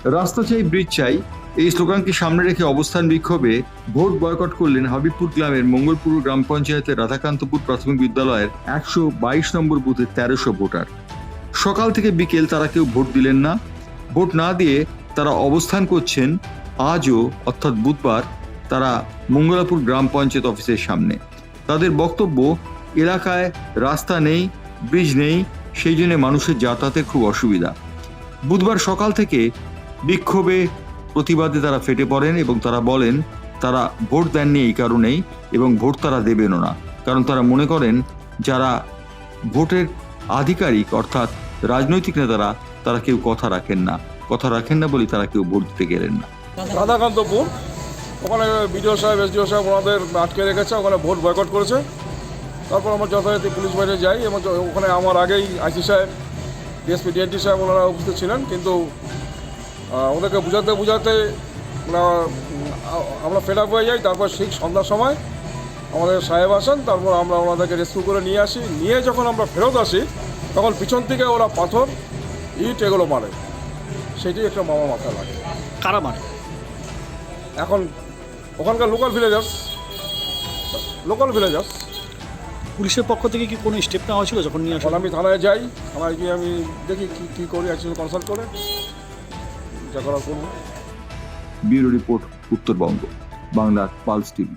রাস্তা চাই, ব্রিজ চাই, এই স্লোগানকে সামনে রেখে অবস্থান বিক্ষোভে ভোট বয়কট করলেন হাবিবপুর গ্রামের মঙ্গলপুর গ্রাম পঞ্চায়েতের রাধাকান্তপুর প্রাথমিক বিদ্যালয়ের 122 নম্বর বুথের 1300 ভোটার। সকাল থেকে বিকেল তারা কেউ ভোট দিলেন না। ভোট না দিয়ে তারা অবস্থান করছেন আজও, অর্থাৎ বুধবার, তারা মঙ্গলাপুর গ্রাম পঞ্চায়েত অফিসের সামনে। তাদের বক্তব্য, এলাকায় রাস্তা নেই, ব্রিজ নেই, সেই জন্য মানুষের যাতায়াতের খুব অসুবিধা। বুধবার সকাল থেকে বিক্ষোভে প্রতিবাদে তারা ফেটে পড়েন এবং তারা বলেন তারা ভোট দেননি এই কারণেই, এবং ভোট তারা দেবেনও না, কারণ তারা মনে করেন যারা ভোটের আধিকারিক অর্থাৎ রাজনৈতিক নেতারা, তারা কেউ কথা রাখেন না বলে তারা কেউ ভোট দিতে গেলেন না। রাধাকান্তপুর, ওখানে বিডিও সাহেব, এসডিও সাহেব ওনাদের আটকে রেখেছে, ওখানে ভোট বয়কট করেছে। তারপর আমরা যথারীতি পুলিশ বাহিনী যাই এবং ওখানে আমার আগেই আইসি সাহেব, ডিএসপি, ডিএনটি সাহেব ওনারা উপস্থিত ছিলেন, কিন্তু ওদেরকে বুঝাতে আমরা ফেড আপ হয়ে যাই। তারপর ঠিক সন্ধ্যার সময় আমাদের সাহেব আসেন, তারপর আমরা ওনাদেরকে রেস্কিউ করে নিয়ে আসি। নিয়ে যখন আমরা ফেরত আসি তখন পিছন থেকে ওরা পাথর, ইট এগুলো মারে। সেটি একটা মামা মাথায় লাগে। কারা মারে? এখন ওখানকার লোকাল ভিলেজার্স। পুলিশের পক্ষ থেকে কি কোনো স্টেপ নেওয়া হয়েছিল যখন নিয়ে এখন আসা? আমি থানায় যাই, থানায় গিয়ে আমি দেখি কী করি, একসাথে কনসাল্ট করে যা করার করবো। ব্যুরো রিপোর্ট, উত্তরবঙ্গ, বাংলার পালস টিভি।